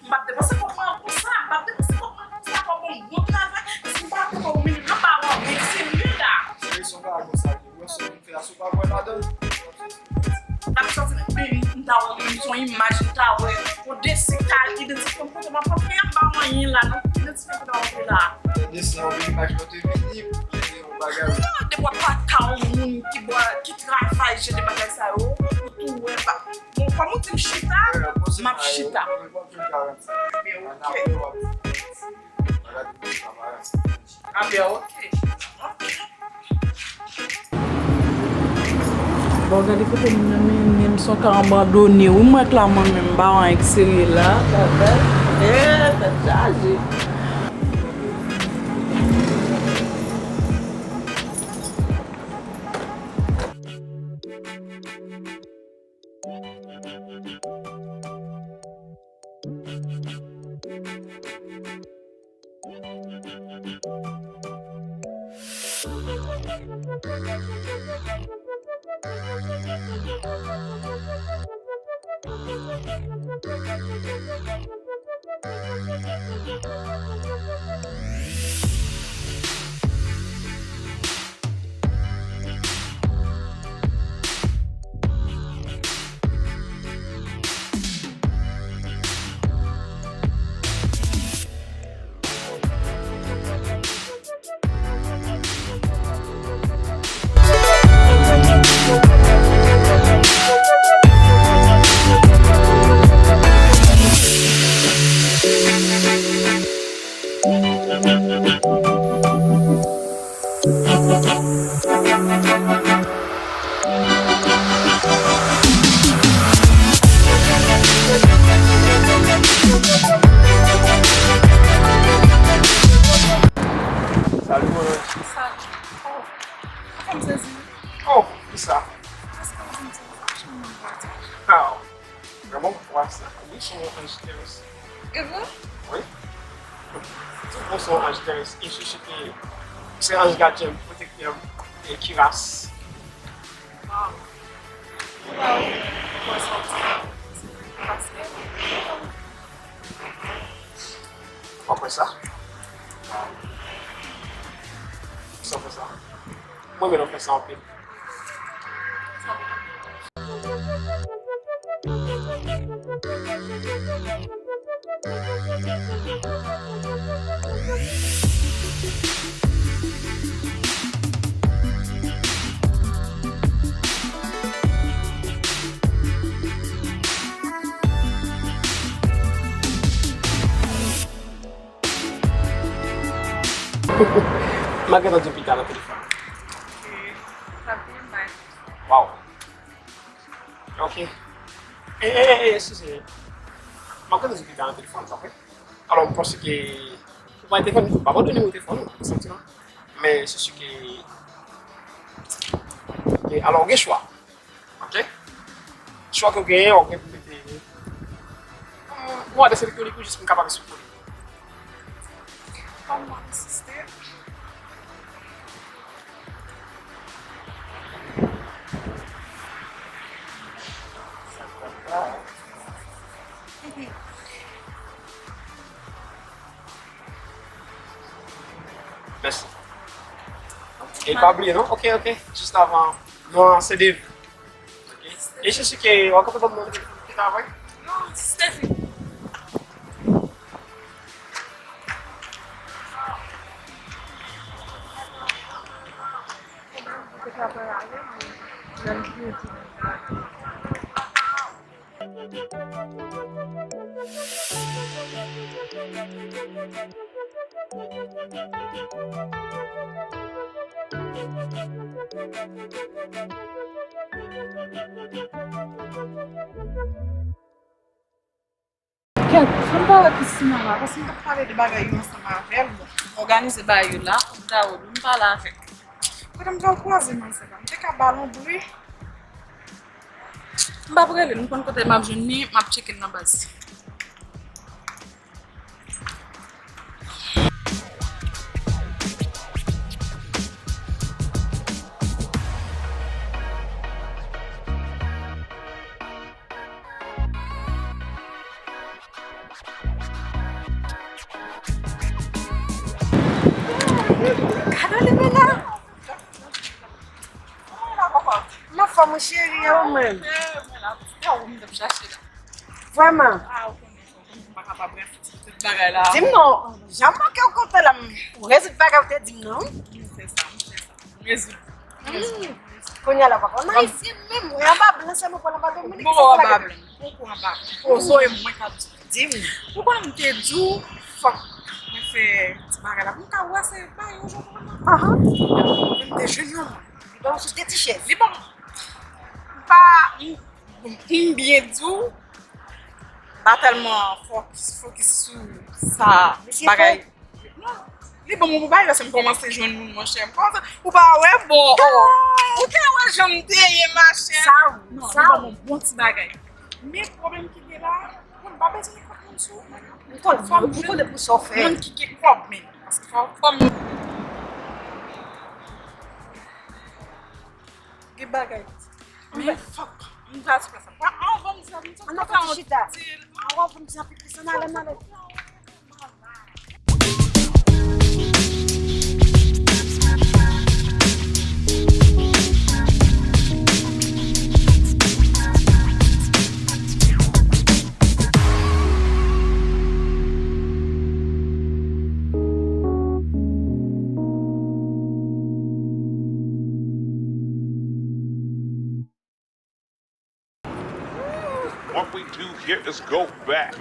Mbap depanse koman pou sa, mbap depanse koman pou sa, kwa bon travay, si mbap pou ou mini, mbap pa wap, men se mye la. Se son ka akon sa, yon se yon fè a sou pa mwen la don. Mbap sanse mta wap, son imaj, mta wap, ou desi kal, identif kon kote, mbap pa fè yon ba mwen yon la, nan identif kon kote wap la. Desi yon imaj note vini, yon bagay. De wap pa ka ou moun ki trafay jè de bagay sa yo, ou tou wè pa. Bon, kwa moun ti mchita, map chita. Bon, gade kote mwen son ka abandone ou mwen klaman men ba wan ekseri la. Ta chaje. Oh, ça. Ah, vraiment pour voir ça. Oui, sont angéliques. Et vous? Oui. Tous sont angéliques. Il suffit que c'est un gardien protecteur et qui race. Wow. Après ça. Ça fait ça. Moi, je vais faire ça en paix. Maganda de pintar na telefone. Tá bem mais. Wow. Ok. Excusez. Maganda de pintar na telefone, tá bem? Alors, je pense que o telefone, não vai donner o telefone, sentiment. Mais c'est sûr que alors, il y a choix. Ok? Choix que vous gagnez, on peut mettre. Moi, de sélectionner que je suis capable de supporter. Vamos assistir. Merci. Et pas oublier, non? Ok. Juste avant. Non, c'est des vues. Ok. Et je suis que. On va pas demander qui travaille. Non, Stephy. Ken, fèm pa wè Kristina la, parce que mwen pale de bagay yon sama avèl, organize bagay la, mwen pale avèk. Kote mwen jan kwaze man se kan, mwen te ka balon bouye. Mwen pa prele, mwen kon kote map jouni, map cheke nan basi. Kada li men la. Ma fwa mwen chéri ou men. Vraiment. Dim non, jam manke ou kote la. Ou rezit baga ou te dim non? Konya la wak. On a isi men. Ou yon ba blanse mwen pou la ba Dominique. Dim. Pou kon mwen te djou, fok mwen fe ti bagay la. Mwen ka wase pa yo joun. Aha. Mwen te jen yon. Don sou te ti chef. Li bon, pa mwen biye djou, pa telman fokis sou sa bagay. Non, li bon mwen bagay la se mwen komanse joun mwen chèm. Ou pa wè bon. Ou te wè jom deye ma chèm. Sa ou. Non, li Sa bon ou. mwen bon ti bagay. Men problem ki de la, mwen ba bezi ni kap moun sou. Mwen kon de pou so fe. Mwen ki ke kop men. Paske fòm ge bagay. Men fòk. Mwen va se plasa. An vòm sa mwen sa. An apot chita. An wap mwen sa pipi sa nale. What we do here is go back.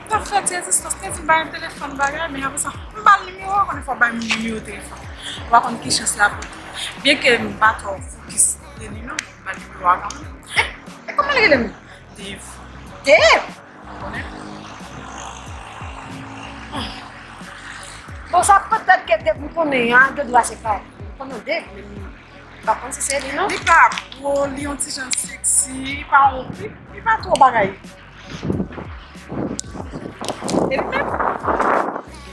Parfait, existence te ba yon telefon bagay, men apre sa, mbal numéro, kon fò ba yon numéro telefon. Wakon ki chans la pou. Bien ke mbato fokis deni nou, mbal numéro akan. E koman le mi? Dave. Dave? Konen? Bon, sa peut-être que Dave mwen konen yon, de dwa se fa. Mwen konen Dave, men pa kon se li non? Li pa pou li yon ti jan seksi, pa on, li pa tro bagay. E li men,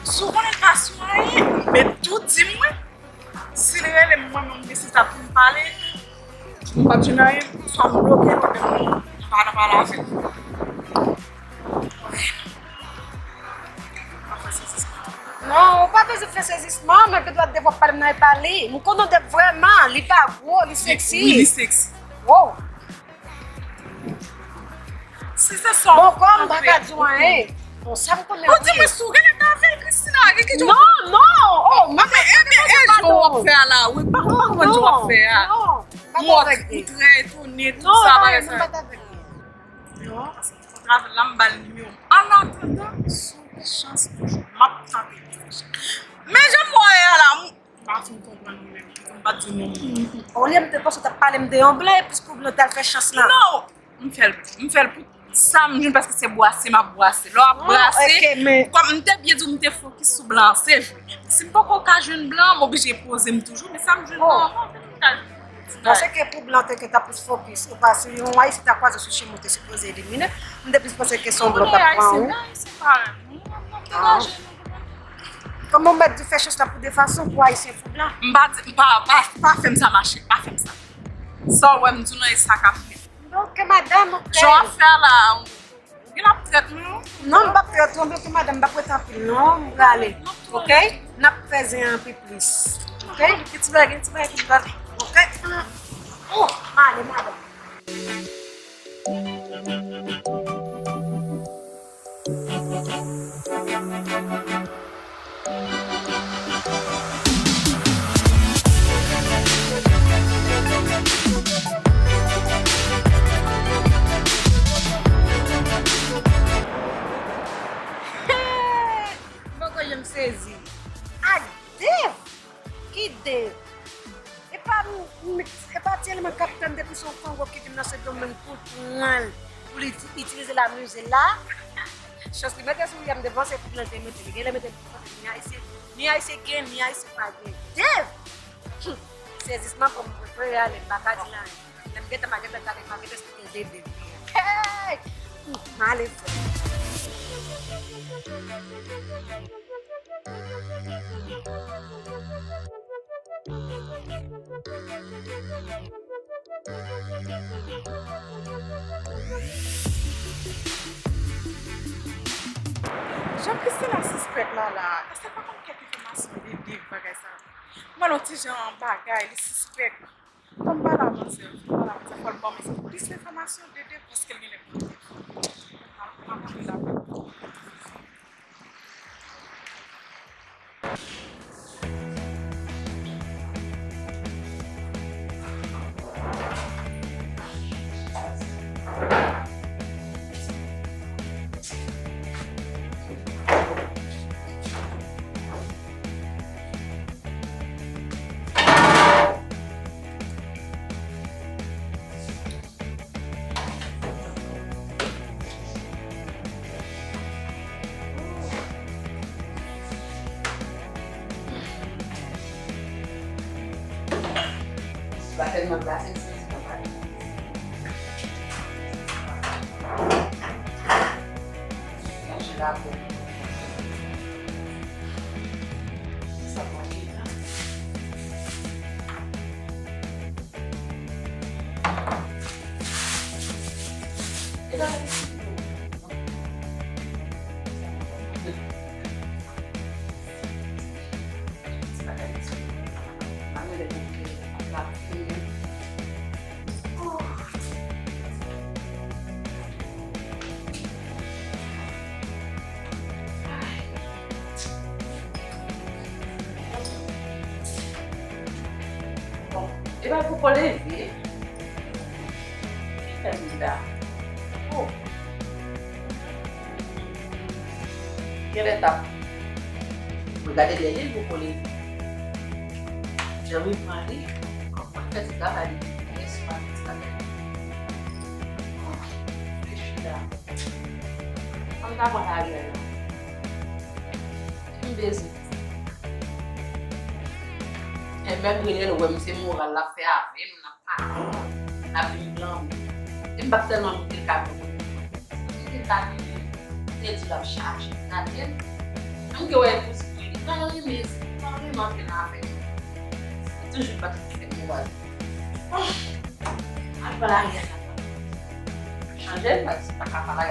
sou konen pasyon a ye, men tout di mwen, si le ele mwen mwen desi ta pou mpale, mwen pa di nan ye, sou an bloke, mwen para fe. Non, ou pa beze fè sezisman, men ke dwa Dave wap pale mnen e pale. Mwen konen Dave vreman, li pa gwo, li seksi. Oui, li seksi. Wow. Si se son. Bon, kon, baka diwan e. Bon, sa mwen konen. O di mwen sou, gen e ta fe Christina, gen ki jom. Non, non. Oh, mwen Jo wap fe ala, oui, pa mwen jo wap fe a. Non, Mot, koutre, tourne, tout non, sa non, bagay non, sa. pas avec. Non, parce que tu travailles l'embal numéro. En attendant, sous les chances que je m'attends. Mais j'aime moi là. Pas tout comprendre nous-mêmes. Pas du nom. On l'aime de pas, ça t'a parlé de anglais, puisque vous n'avez fait chance là. Non, me fait pour ça me parce que c'est boissé ma boissé. Là boissé. Ok, mais Comme m'était bien dit m'était focus sur blanc, c'est joué. Si pas qu'on cas jeune blanc, m'obligé poser toujours, mais ça me jeune blanc. non, c'est que pour blanc, que t'as plus focus. Parce que on a si t'as quoi de sushi, moi, t'es supposé éliminer. On depuis penser que son blanc t'as prend. C'est pas. Comment mettre du fait chance là pour des façons pour haïtien pour blanc? Pas faire ça marcher, pas faire ça. Ça ouais, me dit non, ça qu'a fait. Donc, madame, Je vais faire là. Il a peut-être non. non, pas faire tomber que madame, pas pour tant pis. Non, on va aller. Ok? N'a pas fait un peu plus. Ok? Tu vas, Ok? Oh, allez, madame. Pourquoi je me saisis? Ah, Dave! Qui Dave? Et pas tellement capitaine depuis son Congo qui vient dans ce domaine pour utiliser la musique là. Chose li mette sou yam devan se plante mette li gen le mette ni haïtien gen ni haïtien pa gen. Dev! Sezisman kom pre ale baka di lan. Nem geta mageta kare mageta spike dev. Hey! Male fè. Jean-Christelle la suspect là, est-ce que pas comme quelques informations de Dave bagay ça? Moi non petit Jean bagay, les suspect. Comme pas l'avancer, faut le bon mais c'est plus l'information de Dave parce qu'elle vient de Tellement placé, c'est pas mal. Je l'ai appris. Ça va bien. Et là, c'est pas grave. E ba pou kole vi, Camila. Oh. Quelle étape? Regardez les livres pour kole vi. J'ai Marie, comment fait ça va aller? Est-ce pas ça va? Je suis là. On va voir la gueule. Un baiser. Et même si le web c'est moral la fait avec n'a pas la vie blanc et pas tellement de cadeau c'est cadeau et tu la charge na tête donc ouais possible non mais non mais manque na fait toujours pas tout fait moral ah voilà il y a changer parce que pas capable de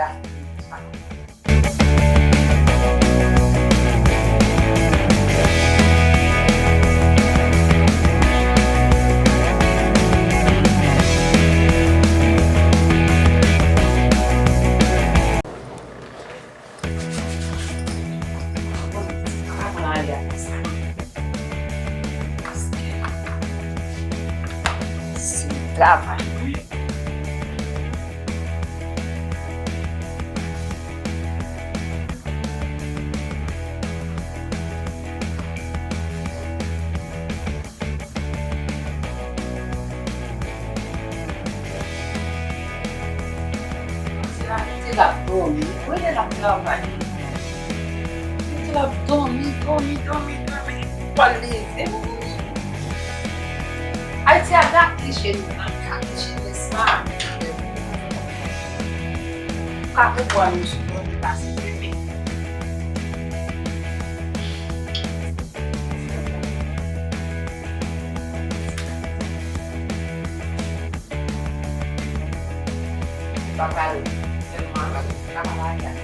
Grava. Você lá dorme, olha lá grava ali. Você lá dorme. Olha, aí você adapta cheio na casa, cheio sabe? Quatro anos, não tá se bebendo. Papai, eu não mando trabalhar.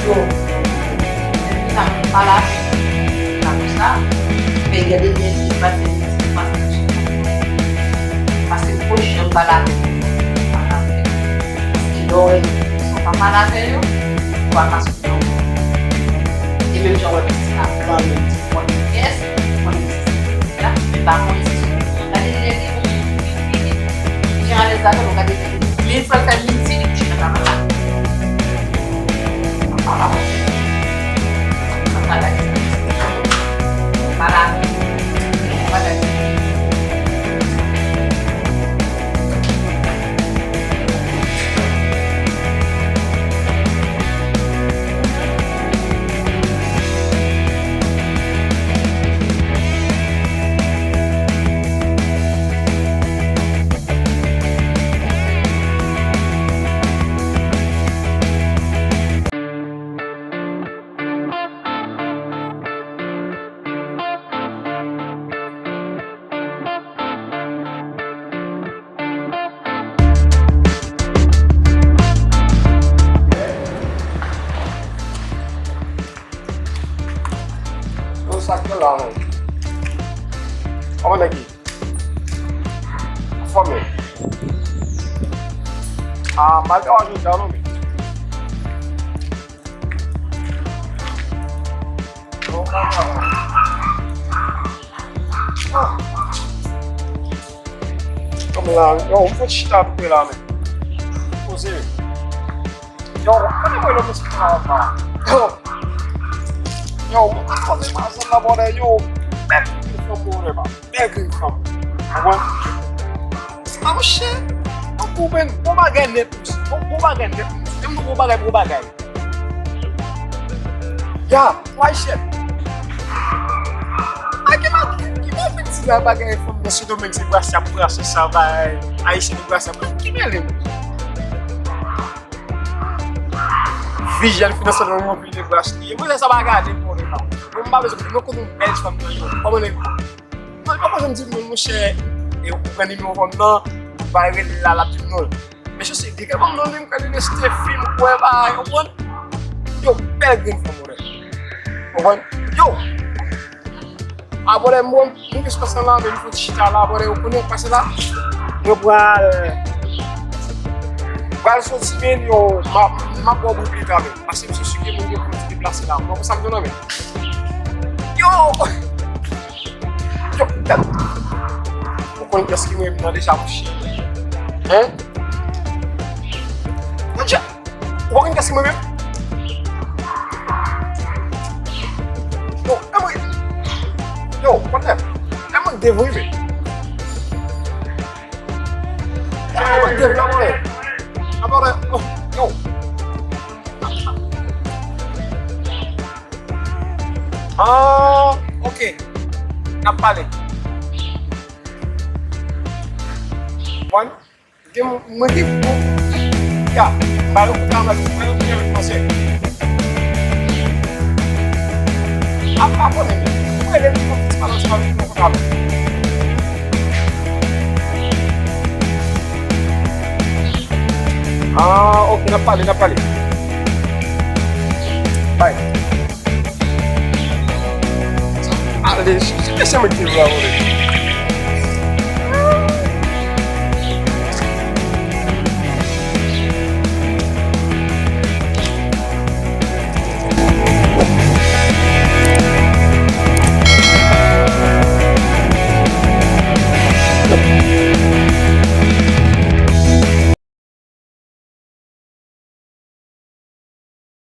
yo, malah tak bisa. Pegadinha de pasti push yung balate. Doi, so pamalate yo, kuatas yo. Ibe yo wala sa balance. What yes, what is ya? Vamos. Kali lagi jangan ada satu kali lagi. Lihat kali sini kita kamera. Apa? Apa lagi? Parang pada sakit lah. Apa lagi? Fome. Mas eu ajudar no meio. Vamos lá, eu vou te dar por lá, né? Inclusive, eu não vou olhar para falar. Yo, fazer mais elaborado, yo, begging from whatever, begging from. Agora, ah, oxê, vou bagar netos, vou bagar netos, eu não vou bagar. Já, vai ser. Mas que mal precisa bagar from nesse domingo se gosta por essa vai, aí se não gosta por que me lembra. Vigia no financeiro não vou pedir gosto e eu vou essa bagagem por aí. Não vai ver como eu pede família, como ele. Mas como eu digo, não sei, eu quando me vou não vai ver lá de novo. Mas eu sei que eu não lembro quando nesse filme com ela, eu vou eu pego em favor. Eu vou eu agora é muito especial lá, eu vou te lá agora eu quando eu passo lá eu vou Val son simen yo ma bobu brigade parce que je suis qui mon pour se déplacer là. On ça me donne. Yo. Pourquoi qu'est-ce qui me déjà mouché? Hein? Déjà. Pourquoi qu'est-ce qui me Yo, what the? I'm on devil me. I'm on devil. Agora, yo. Ok. Na palha. One. Game muito bom. Ya, baru pertama kali masih. Apa nih? Gue ada kalau sekali pertama. Ok, na palha. Vai. Deixa eu tirar agora.